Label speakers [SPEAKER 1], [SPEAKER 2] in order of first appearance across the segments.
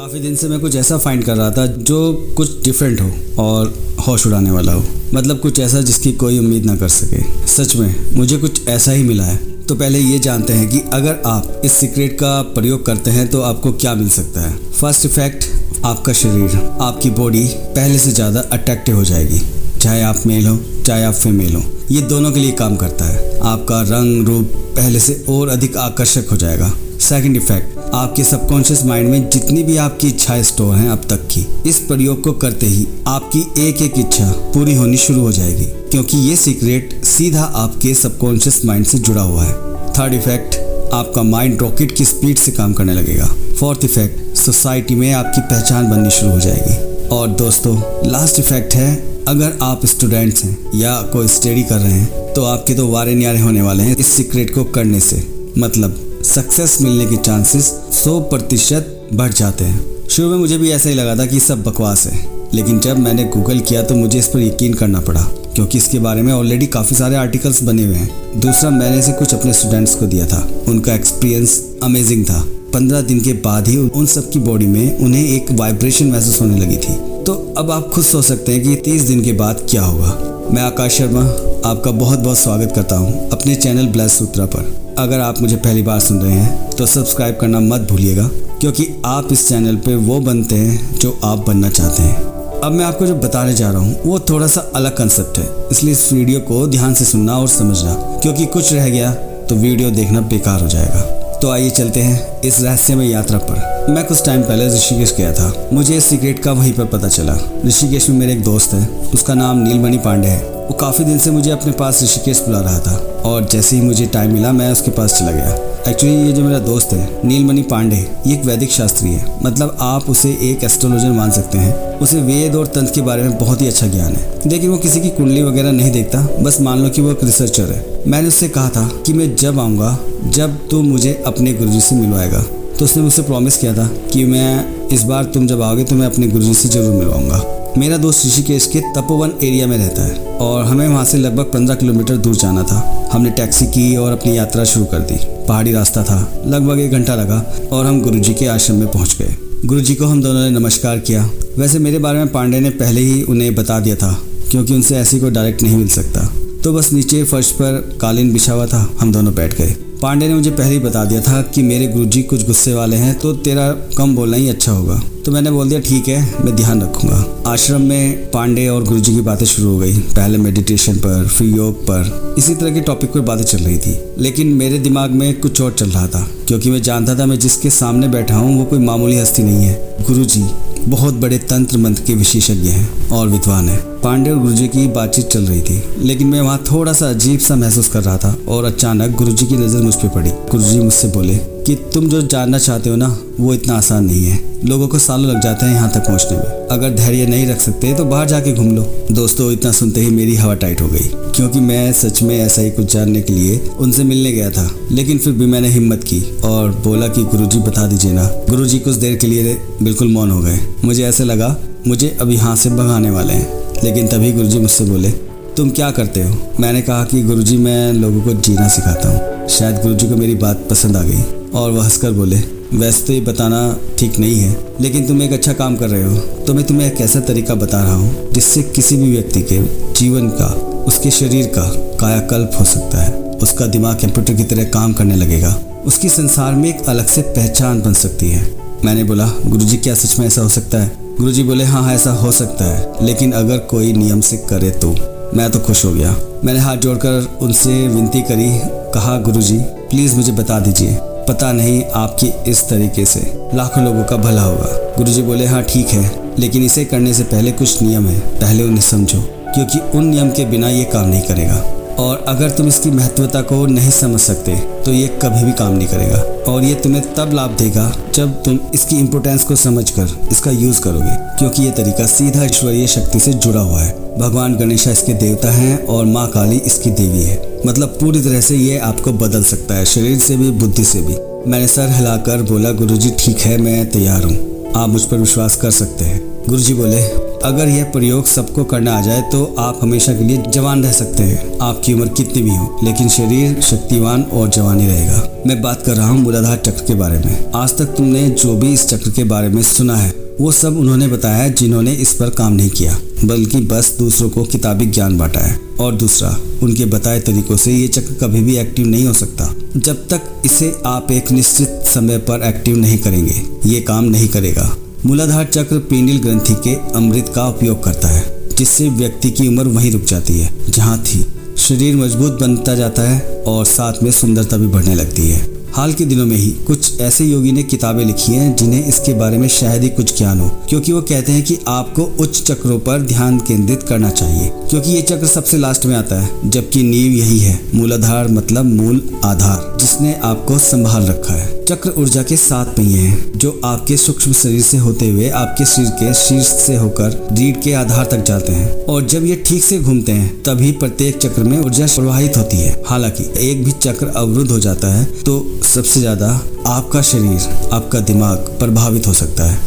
[SPEAKER 1] काफ़ी दिन से मैं कुछ ऐसा फाइंड कर रहा था जो कुछ डिफरेंट हो और होश उड़ाने वाला हो। मतलब कुछ ऐसा जिसकी कोई उम्मीद ना कर सके। सच में मुझे कुछ ऐसा ही मिला है। तो पहले ये जानते हैं कि अगर आप इस सीक्रेट का प्रयोग करते हैं तो आपको क्या मिल सकता है। फर्स्ट इफेक्ट, आपका शरीर, आपकी बॉडी पहले से ज़्यादा अट्रैक्टिव हो जाएगी। चाहे आप मेल हो चाहे आप फीमेल हो, ये दोनों के लिए काम करता है। आपका रंग रूप पहले से और अधिक आकर्षक हो जाएगा। सेकंड इफेक्ट, आपके सबकॉन्शियस माइंड में जितनी भी आपकी इच्छाएं स्टोर हैं अब तक की, इस प्रयोग को करते ही आपकी एक एक इच्छा पूरी होनी शुरू हो जाएगी, क्योंकि ये सीक्रेट सीधा आपके सबकॉन्शियस माइंड से जुड़ा हुआ है। थर्ड इफेक्ट, आपका माइंड रॉकेट की स्पीड से काम करने लगेगा। फोर्थ इफेक्ट, सोसाइटी में आपकी पहचान बननी शुरू हो जाएगी। और दोस्तों, लास्ट इफेक्ट है, अगर आप स्टूडेंट्स हैं या कोई स्टडी कर रहे हैं तो आपके तो वारे न्यारे होने वाले हैं इस सीक्रेट को करने से। मतलब सक्सेस मिलने के चांसेस 100% बढ़ जाते हैं। शुरू में मुझे भी ऐसा ही लगा था कि सब बकवास है, लेकिन जब मैंने गूगल किया तो मुझे इस पर यकीन करना पड़ा, क्योंकि इसके बारे में ऑलरेडी काफ़ी सारे आर्टिकल्स बने हुए हैं। दूसरा, मैंने इसे कुछ अपने स्टूडेंट्स को दिया था, उनका एक्सपीरियंस अमेजिंग था। 15 दिन के बाद ही उन सब की बॉडी में उन्हें एक वाइब्रेशन महसूस होने लगी थी। तो अब आप खुद सोच सकते हैं कि 30 दिन के बाद क्या होगा। मैं आकाश शर्मा आपका बहुत बहुत स्वागत करता हूँ अपने चैनल ब्लेस सूत्रा पर। अगर आप मुझे पहली बार सुन रहे हैं तो सब्सक्राइब करना मत भूलिएगा, क्योंकि आप इस चैनल पे वो बनते हैं जो आप बनना चाहते हैं। अब मैं आपको जो बताने जा रहा हूँ वो थोड़ा सा अलग कंसेप्ट है, इसलिए इस वीडियो को ध्यान से सुनना और समझना, क्योंकि कुछ रह गया तो वीडियो देखना बेकार हो जाएगा। तो आइए चलते हैं इस रहस्यमय यात्रा पर। मैं कुछ टाइम पहले ऋषिकेश गया था। मुझे इस सीक्रेट का वहीं पर पता चला। ऋषिकेश में मेरे एक दोस्त है, उसका नाम नीलमणि पांडे है। वो काफ़ी दिन से मुझे अपने पास ऋषिकेश बुला रहा था, और जैसे ही मुझे टाइम मिला मैं उसके पास चला गया। एक्चुअली ये जो मेरा दोस्त है नीलमणि पांडे, ये एक वैदिक शास्त्री है। मतलब आप उसे एक एस्ट्रोलॉजर मान सकते हैं। उसे वेद और तंत्र के बारे में बहुत ही अच्छा ज्ञान है, लेकिन वो किसी की कुंडली वगैरह नहीं देखता। बस मान लो कि वो एक रिसर्चर है। मैंने उससे कहा था कि मैं जब आऊँगा जब तू मुझे अपने गुरुजी से मिलवाएगा, तो उसने मुझसे प्रॉमिस किया था कि मैं इस बार तुम जब आओगे तो मैं अपने गुरुजी से जरूर मिलवाऊंगा। मेरा दोस्त ऋषिकेश के तपोवन एरिया में रहता है और हमें वहाँ से लगभग 15 किलोमीटर दूर जाना था। हमने टैक्सी की और अपनी यात्रा शुरू कर दी। पहाड़ी रास्ता था, लगभग 1 घंटा लगा और हम गुरुजी के आश्रम में पहुँच गए। गुरुजी को हम दोनों ने नमस्कार किया। वैसे मेरे बारे में पांडे ने पहले ही उन्हें बता दिया था, क्योंकि उनसे ऐसी कोई डायरेक्ट नहीं मिल सकता। तो बस नीचे फर्श पर कालीन बिछा हुआ था, हम दोनों बैठ गए। पांडे ने मुझे पहले ही बता दिया था कि मेरे गुरुजी कुछ गुस्से वाले हैं, तो तेरा कम बोलना ही अच्छा होगा। तो मैंने बोल दिया ठीक है, मैं ध्यान रखूंगा। आश्रम में पांडे और गुरुजी की बातें शुरू हो गई। पहले मेडिटेशन पर, फिर योग पर, इसी तरह के टॉपिक पर बातें चल रही थी। लेकिन मेरे दिमाग में कुछ और चल रहा था, क्योंकि मैं जानता था मैं जिसके सामने बैठा हूँ वो कोई मामूली हस्ती नहीं है। गुरुजी बहुत बड़े तंत्र मंत्र के विशेषज्ञ हैं और विद्वान हैं। पांडे और गुरुजी की बातचीत चल रही थी, लेकिन मैं वहाँ थोड़ा सा अजीब सा महसूस कर रहा था। और अचानक गुरुजी की नज़र मुझ पे पड़ी। गुरुजी मुझसे बोले कि तुम जो जानना चाहते हो ना, वो इतना आसान नहीं है। लोगों को सालों लग जाते हैं यहाँ तक पहुँचने में। अगर धैर्य नहीं रख सकते तो बाहर जाके घूम लो। दोस्तों, इतना सुनते ही मेरी हवा टाइट हो गई, क्योंकि मैं सच में ऐसा ही कुछ जानने के लिए उनसे मिलने गया था। लेकिन फिर भी मैंने हिम्मत की और बोला कि गुरुजी बता दीजिए ना। गुरुजी कुछ देर के लिए बिल्कुल मौन हो गए। मुझे ऐसे लगा मुझे अब यहाँ से भगाने वाले हैं। लेकिन तभी गुरुजी मुझसे बोले, तुम क्या करते हो? मैंने कहा कि गुरुजी मैं लोगों को जीना सिखाता हूँ। शायद गुरुजी को मेरी बात पसंद आ गई और वह हंसकर बोले, वैसे तो ये बताना ठीक नहीं है, लेकिन तुम एक अच्छा काम कर रहे हो। तो मैं तुम्हें एक ऐसा तरीका बता रहा हूँ जिससे किसी भी व्यक्ति के जीवन का, उसके शरीर का कायाकल्प हो सकता है। उसका दिमाग कंप्यूटर की तरह काम करने लगेगा। उसकी संसार में एक अलग से पहचान बन सकती है। मैंने बोला, गुरुजी क्या सच में ऐसा हो सकता है? गुरुजी बोले, हाँ ऐसा हो सकता है, लेकिन अगर कोई नियम से करे तो। मैं तो खुश हो गया। मैंने हाथ जोड़कर उनसे विनती करी, कहा गुरुजी प्लीज़ मुझे बता दीजिए, पता नहीं आपकी इस तरीके से लाखों लोगों का भला होगा। गुरुजी बोले, हाँ ठीक है, लेकिन इसे करने से पहले कुछ नियम है, पहले उन्हें समझो, क्योंकि उन नियम के बिना ये काम नहीं करेगा। और अगर तुम इसकी महत्वता को नहीं समझ सकते तो ये कभी भी काम नहीं करेगा। और ये तुम्हें तब लाभ देगा जब तुम इसकी इम्पोर्टेंस को समझकर इसका यूज़ करोगे, क्योंकि ये तरीका सीधा ईश्वरीय शक्ति से जुड़ा हुआ है। भगवान गणेशा इसके देवता हैं और माँ काली इसकी देवी है। मतलब पूरी तरह से ये आपको बदल सकता है, शरीर से भी बुद्धि से भी। मैंने सर हिलाकर बोला, गुरुजी ठीक है, मैं तैयार हूँ, आप मुझ पर विश्वास कर सकते हैं। गुरुजी बोले, अगर यह प्रयोग सबको करना आ जाए तो आप हमेशा के लिए जवान रह सकते हैं, आपकी उम्र कितनी भी हो, लेकिन शरीर शक्तिवान और जवान ही रहेगा। मैं बात कर रहा हूँ मूलाधार चक्र के बारे में। आज तक तुमने जो भी इस चक्र के बारे में सुना है वो सब उन्होंने बताया जिन्होंने इस पर काम नहीं किया, बल्कि बस दूसरों को किताबी ज्ञान बांटा है। और दूसरा, उनके बताए तरीकों से ये चक्र कभी भी एक्टिव नहीं हो सकता जब तक इसे आप एक निश्चित समय पर एक्टिव नहीं करेंगे। ये काम नहीं करेगा। मूलाधार चक्र पीनियल ग्रंथि के अमृत का उपयोग करता है, जिससे व्यक्ति की उम्र वहीं रुक जाती है जहाँ थी। शरीर मजबूत बनता जाता है और साथ में सुंदरता भी बढ़ने लगती है। हाल के दिनों में ही कुछ ऐसे योगी ने किताबें लिखी हैं जिन्हें इसके बारे में शायद ही कुछ ज्ञान हो, क्योंकि वो कहते हैं कि आपको उच्च चक्रों पर ध्यान केंद्रित करना चाहिए, क्योंकि ये चक्र सबसे लास्ट में आता है, जबकि नींव यही है। मूलाधार मतलब मूल आधार, जिसने आपको संभाल रखा है। चक्र ऊर्जा के 7 पहिए हैं जो आपके सूक्ष्म शरीर से होते हुए आपके शरीर के शीर्ष से होकर रीढ़ के आधार तक जाते हैं, और जब ये ठीक से घूमते हैं तभी प्रत्येक चक्र में ऊर्जा प्रवाहित होती है। हालांकि एक भी चक्र अवरुद्ध हो जाता है तो सबसे ज्यादा आपका शरीर, आपका दिमाग प्रभावित हो सकता है।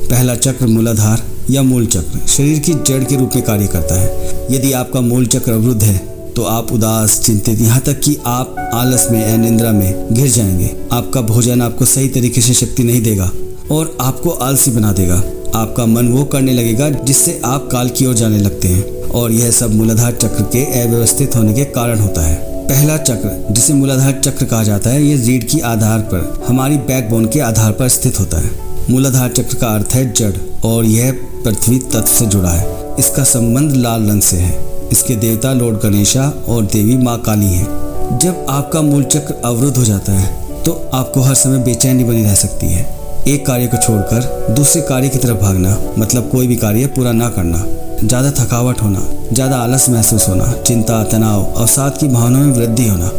[SPEAKER 1] पहला चक्र मूलाधार या मूल चक्र शरीर की जड़ के रूप में कार्य करता है। यदि आपका मूल चक्र अवरुद्ध है तो आप उदास, चिंतित, यहाँ तक कि आप आलस में या निद्रा में घिर जाएंगे। आपका भोजन आपको सही तरीके से शक्ति नहीं देगा और आपको आलसी बना देगा। आपका मन वो करने लगेगा जिससे आप काल की ओर जाने लगते हैं, और यह सब मूलाधार चक्र के अव्यवस्थित होने के कारण होता है। पहला चक्र, जिसे मूलाधार चक्र कहा जाता है, ये रीढ़ की आधार पर, हमारी बैकबोन के आधार पर स्थित होता है। मूलाधार चक्र का अर्थ है जड़, और यह पृथ्वी तत्व से जुड़ा है। इसका संबंध लाल रंग से है। इसके देवता लॉर्ड गणेशा और देवी माँ काली हैं। जब आपका मूल चक्र अवरुद्ध हो जाता है तो आपको हर समय बेचैनी बनी रह सकती है। एक कार्य को छोड़कर दूसरे कार्य की तरफ भागना, मतलब कोई भी कार्य पूरा ना करना, ज़्यादा थकावट होना, ज़्यादा आलस महसूस होना, चिंता, तनाव, अवसाद की भावनाओं में वृद्धि होना।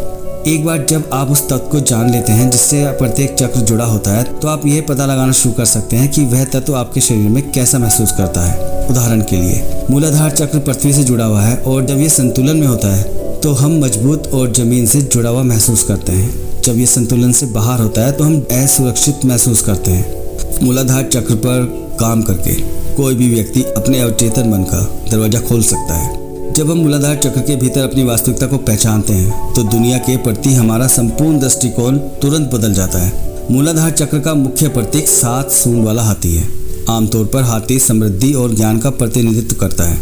[SPEAKER 1] एक बार जब आप उस तत्व को जान लेते हैं जिससे प्रत्येक चक्र जुड़ा होता है, तो आप यह पता लगाना शुरू कर सकते हैं कि वह तत्व आपके शरीर में कैसा महसूस करता है। उदाहरण के लिए, मूलाधार चक्र पृथ्वी से जुड़ा हुआ है, और जब ये संतुलन में होता है तो हम मजबूत और जमीन से जुड़ा हुआ महसूस करते हैं। जब ये संतुलन से बाहर होता है तो हम असुरक्षित महसूस करते हैं। मूलाधार चक्र पर काम करके कोई भी व्यक्ति अपने अवचेतन मन का दरवाजा खोल सकता है। जब हम मूलाधार चक्र के भीतर अपनी वास्तविकता को पहचानते हैं तो दुनिया के प्रति हमारा संपूर्ण दृष्टिकोण तुरंत बदल जाता है। मूलाधार चक्र का मुख्य प्रतीक 7 सूंड वाला हाथी है। आमतौर पर हाथी समृद्धि और ज्ञान का प्रतिनिधित्व करता है,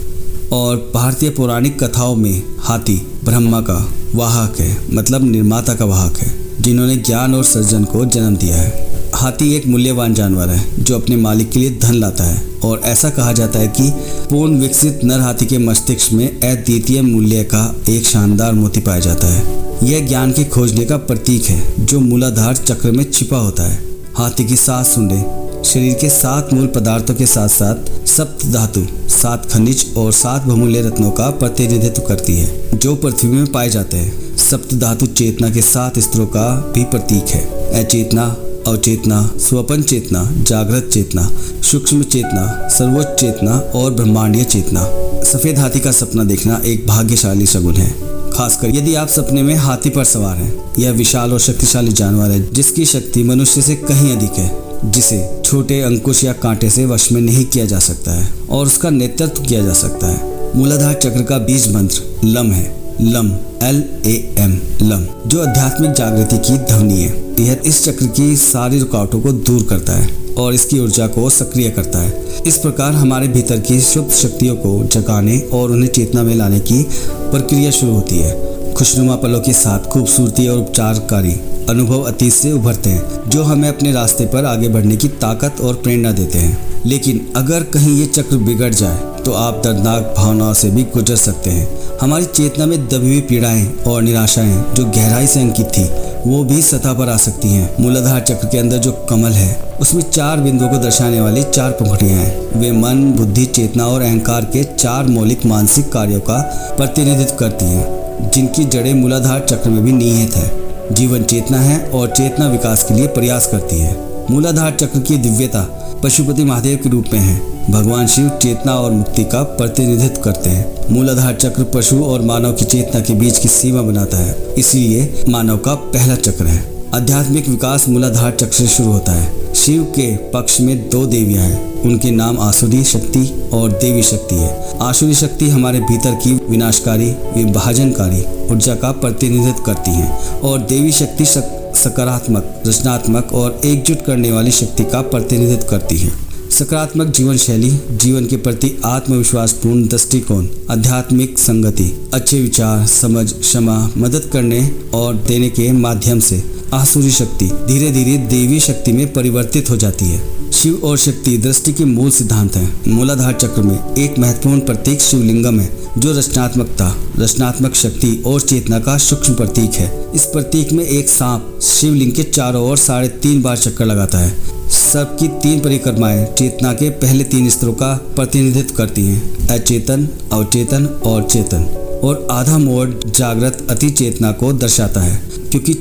[SPEAKER 1] और भारतीय पौराणिक कथाओं में हाथी ब्रह्मा का वाहक है, मतलब निर्माता का वाहक है, जिन्होंने ज्ञान और सृजन को जन्म दिया है। हाथी एक मूल्यवान जानवर है जो अपने मालिक के लिए धन लाता है, और ऐसा कहा जाता है कि पूर्ण विकसित नर हाथी के मस्तिष्क में अद्वितीय मूल्य का एक शानदार मोती पाया जाता है। यह ज्ञान के खोजने का प्रतीक है जो मूलाधार चक्र में छिपा होता है। हाथी की 7 सूंडें शरीर के 7 मूल पदार्थों के साथ साथ सप्त धातु, 7 खनिज और 7 बहुमूल्य रत्नों का प्रतिनिधित्व करती है जो पृथ्वी में पाए जाते हैं। सप्त धातु चेतना के 7 स्तरों का भी प्रतीक है। अचेतना, अवचेतना, स्वपन चेतना, जागृत चेतना, सूक्ष्म चेतना, सर्वोच्च चेतना और ब्रह्मांडीय चेतना। सफेद हाथी का सपना देखना एक भाग्यशाली शगुन है, खासकर यदि आप सपने में हाथी पर सवार हैं। यह विशाल और शक्तिशाली जानवर है जिसकी शक्ति मनुष्य से कहीं अधिक है, जिसे छोटे अंकुश या कांटे से वश में नहीं किया जा सकता है, और उसका नेतृत्व किया जा सकता है। मूलाधार चक्र का बीज मंत्र लम है, लम, LAM, लम, जो आध्यात्मिक जागृति की ध्वनि है। यह इस चक्र की सारी रुकावटों को दूर करता है और इसकी ऊर्जा को सक्रिय करता है। इस प्रकार हमारे भीतर की सुप्त शक्तियों को जगाने और उन्हें चेतना में लाने की प्रक्रिया शुरू होती है। खुशनुमा पलों के साथ खूबसूरती और उपचारकारी अनुभव अतीत से उभरते हैं जो हमें अपने रास्ते पर आगे बढ़ने की ताकत और प्रेरणा देते हैं। लेकिन अगर कहीं ये चक्र बिगड़ जाए तो आप दर्दनाक भावनाओं से भी गुजर सकते हैं। हमारी चेतना में दबी हुई पीड़ाएं और निराशाएं जो गहराई से अंकित थी वो भी सतह पर आ सकती हैं। मूलाधार चक्र के अंदर जो कमल है उसमें 4 बिंदुओं को दर्शाने वाली 4 पंखुड़ियां हैं। वे मन, बुद्धि, चेतना और अहंकार के 4 मौलिक मानसिक कार्यों का प्रतिनिधित्व करती हैं, जिनकी जड़ें मूलाधार चक्र में भी निहित है। जीवन चेतना है और चेतना विकास के लिए प्रयास करती है। मूलाधार चक्र की दिव्यता पशुपति महादेव के रूप में है। भगवान शिव चेतना और मुक्ति का प्रतिनिधित्व करते हैं। मूलाधार चक्र पशु और मानव की चेतना के बीच की सीमा बनाता है, इसलिए मानव का पहला चक्र है। आध्यात्मिक विकास मूलाधार चक्र से शुरू होता है। शिव के पक्ष में 2 देवियां हैं, उनके नाम आसुरी शक्ति और देवी शक्ति है। आसुरी शक्ति हमारे भीतर की विनाशकारी, विभाजनकारी ऊर्जा का प्रतिनिधित्व करती हैं और देवी शक्ति सकारात्मक, रचनात्मक और एकजुट करने वाली शक्ति का प्रतिनिधित्व करती है। सकारात्मक जीवन शैली, जीवन के प्रति आत्मविश्वासपूर्ण दृष्टिकोण, आध्यात्मिक संगति, अच्छे विचार, समझ, क्षमा, मदद करने और देने के माध्यम से आसुरी शक्ति धीरे धीरे देवी शक्ति में परिवर्तित हो जाती है। शिव और शक्ति दृष्टि के मूल सिद्धांत हैं। मूलाधार चक्र में एक महत्वपूर्ण प्रतीक शिवलिंगम है, जो रचनात्मकता, रचनात्मक शक्ति और चेतना का सूक्ष्म प्रतीक है। इस प्रतीक में एक सांप शिवलिंग के चारों ओर 3.5 बार चक्कर लगाता है। सबकी 3 परिक्रमाएं चेतना के पहले 3 स्तरों का प्रतिनिधित्व करती हैं, अचेतन, अवचेतन और चेतन, और आधा मोड़ जागृत अति चेतना को दर्शाता है, क्योंकि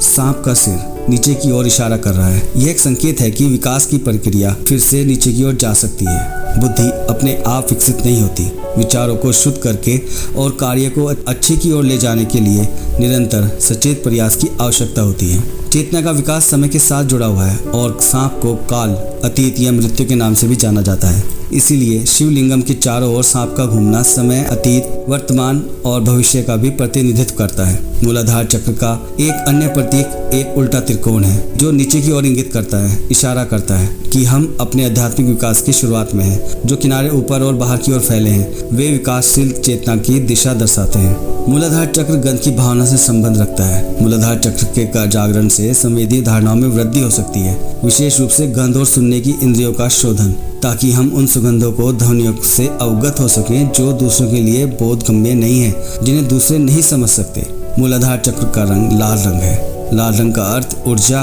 [SPEAKER 1] सांप का सिर नीचे की ओर इशारा कर रहा है। यह एक संकेत है कि विकास की प्रक्रिया फिर से नीचे की ओर जा सकती है। बुद्धि अपने आप विकसित नहीं होती। विचारों को शुद्ध करके और कार्य को अच्छे की ओर ले जाने के लिए निरंतर सचेत प्रयास की आवश्यकता होती है। चेतना का विकास समय के साथ जुड़ा हुआ है और सांप को काल, अतीत या मृत्यु के नाम से भी जाना जाता है। इसीलिए शिवलिंगम के चारों ओर सांप का घूमना समय, अतीत, वर्तमान और भविष्य का भी प्रतिनिधित्व करता है। मूलाधार चक्र का एक अन्य प्रतीक एक उल्टा त्रिकोण है, जो नीचे की ओर इंगित करता है, इशारा करता है कि हम अपने आध्यात्मिक विकास की शुरुआत में हैं। जो किनारे ऊपर और बाहर की ओर फैले हैं, वे विकासशील चेतना की दिशा दर्शाते हैं। मूलाधार चक्र गंध की भावना से संबंध रखता है। मूलाधार चक्र के जागरण से संवेदी धारणाओं में वृद्धि हो सकती है, विशेष रूप से गंध और सुनने की इंद्रियों का शोधन, ताकि हम उन सुगंधों को, ध्वनियों से अवगत हो सकें जो दूसरों के लिए बोधगम्य नहीं है, जिन्हें दूसरे नहीं समझ सकते। मूलाधार चक्र का रंग लाल रंग है। लाल रंग का अर्थ ऊर्जा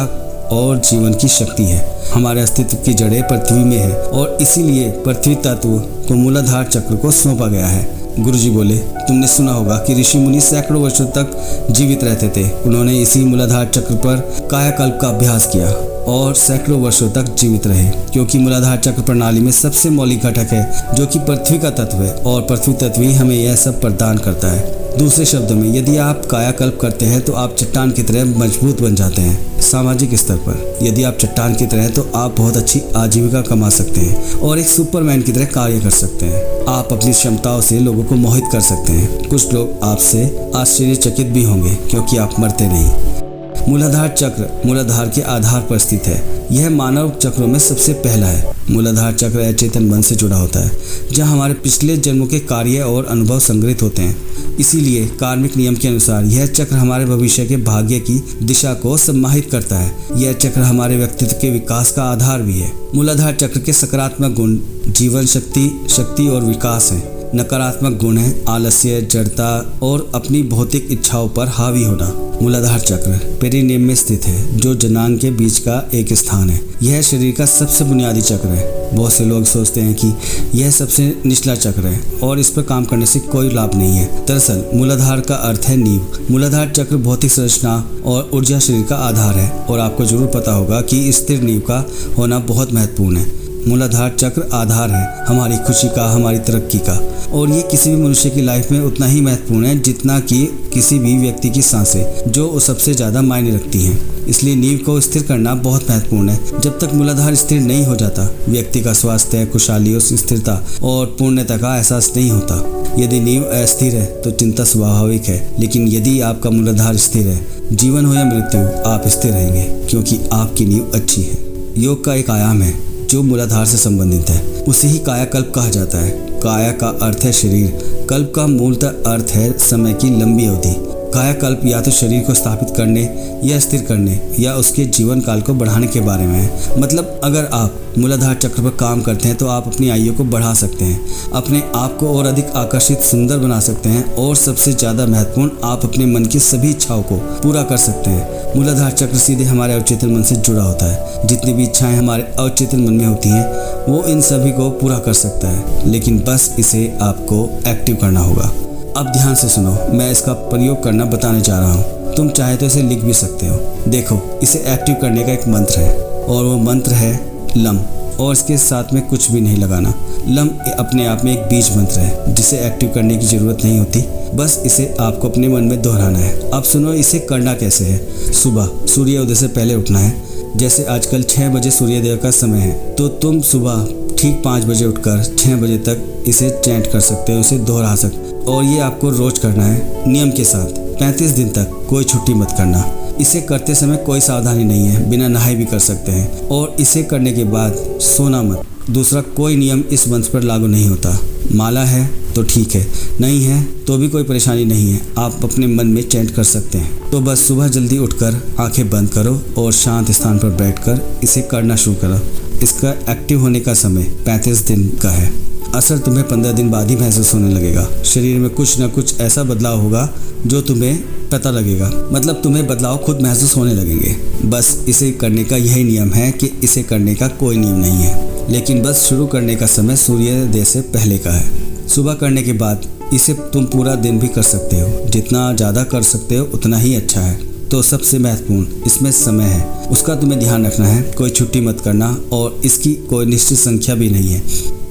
[SPEAKER 1] और जीवन की शक्ति है। हमारे अस्तित्व की जड़ें पृथ्वी में है और इसीलिए पृथ्वी तत्व को मूलाधार चक्र को सौंपा गया है। गुरुजी बोले, तुमने सुना होगा कि ऋषि मुनि सैकड़ों वर्षों तक जीवित रहते थे। उन्होंने इसी मूलाधार चक्र पर कायाकल्प का अभ्यास किया और सैकड़ों वर्षों तक जीवित रहे, क्योंकि मूलाधार चक्र प्रणाली में सबसे मौलिक घटक है, जो कि पृथ्वी का तत्व है और पृथ्वी तत्व ही हमें यह सब प्रदान करता है। दूसरे शब्दों में, यदि आप कायाकल्प करते हैं तो आप चट्टान की तरह मजबूत बन जाते हैं। सामाजिक स्तर पर यदि आप चट्टान की तरह हैं तो आप बहुत अच्छी आजीविका कमा सकते हैं और एक सुपरमैन की तरह कार्य कर सकते हैं। आप अपनी क्षमताओं से लोगों को मोहित कर सकते हैं। कुछ लोग आपसे आश्चर्यचकित भी होंगे, क्योंकि आप मरते नहीं। मूलाधार चक्र मूलाधार के आधार पर स्थित है। यह मानव चक्रों में सबसे पहला है। मूलाधार चक्र अचेतन मन से जुड़ा होता है, जहां हमारे पिछले जन्मों के कार्य और अनुभव संग्रहित होते हैं। इसीलिए कार्मिक नियम के अनुसार यह चक्र हमारे भविष्य के भाग्य की दिशा को सम्माहित करता है। यह चक्र हमारे व्यक्तित्व के विकास का आधार भी है। मूलाधार चक्र के सकारात्मक गुण जीवन शक्ति और विकास है। नकारात्मक गुण है आलस्य, जड़ता और अपनी भौतिक इच्छाओं पर हावी होना। मूलाधार चक्र पेरिनियम में स्थित है, जो जनांग के बीच का एक स्थान है। यह शरीर का सबसे बुनियादी चक्र है। बहुत से लोग सोचते हैं कि यह सबसे निचला चक्र है और इस पर काम करने से कोई लाभ नहीं है। दरअसल मूलाधार का अर्थ है नींव। मूलाधार चक्र भौतिक संरचना और ऊर्जा शरीर का आधार है और आपको जरूर पता होगा कि स्थिर नींव का होना बहुत महत्वपूर्ण है। मूलाधार चक्र आधार है हमारी खुशी का, हमारी तरक्की का, और ये किसी भी मनुष्य की लाइफ में उतना ही महत्वपूर्ण है जितना कि किसी भी व्यक्ति की सांसें, जो सबसे ज़्यादा मायने रखती हैं। इसलिए नींव को स्थिर करना बहुत महत्वपूर्ण है। जब तक मूलाधार स्थिर नहीं हो जाता, व्यक्ति का स्वास्थ्य, खुशहाली, स्थिरता और पूर्णता का एहसास नहीं होता। यदि नींव अस्थिर है तो चिंता स्वाभाविक है, लेकिन यदि आपका मूलाधार स्थिर है, जीवन हो या मृत्यु, आप स्थिर रहेंगे, क्योंकि आपकी नींव अच्छी है। योग का एक आयाम है जो मूलाधार से संबंधित है, उसे ही कायाकल्प कहा जाता है। काया का अर्थ है शरीर, कल्प का मूलतः अर्थ है समय की लंबी अवधि। कायाकल्प या तो शरीर को स्थापित करने या स्थिर करने या उसके जीवन काल को बढ़ाने के बारे में है। मतलब अगर आप मूलाधार चक्र पर काम करते हैं तो आप अपनी आयु को बढ़ा सकते हैं, अपने आप को और अधिक आकर्षित, सुंदर बना सकते हैं और सबसे ज़्यादा महत्वपूर्ण, आप अपने मन की सभी इच्छाओं को पूरा कर सकते हैं। मूलाधार चक्र सीधे हमारे अवचेतन मन से जुड़ा होता है। जितनी भी इच्छाएं हमारे अवचेतन मन में होती हैं, वो इन सभी को पूरा कर सकता है, लेकिन बस इसे आपको एक्टिव करना होगा। अब ध्यान से सुनो, मैं इसका प्रयोग करना बताने जा रहा हूँ। तुम चाहे तो इसे लिख भी सकते हो। देखो, इसे एक्टिव करने का एक मंत्र है और वो मंत्र है लम। और इसके साथ में कुछ भी नहीं लगाना। लम अपने आप में एक बीज मंत्र है जिसे एक्टिव करने की ज़रूरत नहीं होती, बस इसे आपको अपने मन में दोहराना है। अब सुनो इसे करना कैसे है। सुबह सूर्योदय से पहले उठना है। जैसे आजकल 6 बजे सूर्योदय का समय है, तो तुम सुबह ठीक 5 बजे उठकर 6 बजे तक इसे चैंट कर सकते हो, इसे दोहरा सकते हो। और ये आपको रोज़ करना है नियम के साथ। 35 दिन तक कोई छुट्टी मत करना। इसे करते समय कोई सावधानी नहीं है, बिना नहाए भी कर सकते हैं। और इसे करने के बाद सोना मत। दूसरा कोई नियम इस मंत्र पर लागू नहीं होता। माला है तो ठीक है, नहीं है तो भी कोई परेशानी नहीं है, आप अपने मन में चैंट कर सकते हैं। तो बस सुबह जल्दी उठकर आंखें बंद करो और शांत स्थान पर बैठकर इसे करना शुरू करो। इसका एक्टिव होने का समय 35 दिन का है। असर तुम्हें 15 दिन बाद ही महसूस होने लगेगा। शरीर में कुछ न कुछ ऐसा बदलाव होगा जो तुम्हें पता लगेगा, मतलब तुम्हें बदलाव खुद महसूस होने लगेंगे। बस इसे करने का यही नियम है कि इसे करने का कोई नियम नहीं है, लेकिन बस शुरू करने का समय सूर्योदय से पहले का है। सुबह करने के बाद इसे तुम पूरा दिन भी कर सकते हो, जितना ज़्यादा कर सकते हो उतना ही अच्छा है। तो सबसे महत्वपूर्ण इसमें समय है, उसका तुम्हें ध्यान रखना है। कोई छुट्टी मत करना और इसकी कोई निश्चित संख्या भी नहीं है,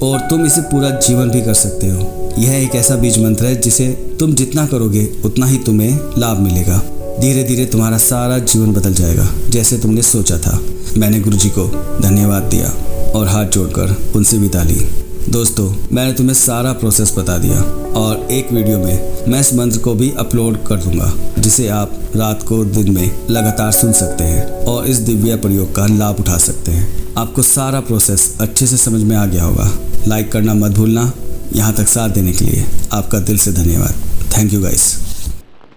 [SPEAKER 1] और तुम इसे पूरा जीवन भी कर सकते हो। यह एक ऐसा बीज मंत्र है जिसे तुम जितना करोगे उतना ही तुम्हें लाभ मिलेगा। धीरे धीरे तुम्हारा सारा जीवन बदल जाएगा जैसे तुमने सोचा था। मैंने गुरुजी को धन्यवाद दिया और हाथ जोड़कर उनसे विदा ली। दोस्तों, मैंने तुम्हें सारा प्रोसेस बता दिया और एक वीडियो में मैं इस मंत्र को भी अपलोड कर दूंगा, जिसे आप रात को दिन में लगातार सुन सकते हैं और इस दिव्य प्रयोग का लाभ उठा सकते हैं। आपको सारा प्रोसेस अच्छे से समझ में आ गया होगा। लाइक करना मत भूलना। यहाँ तक साथ देने के लिए आपका दिल से धन्यवाद। Thank you guys.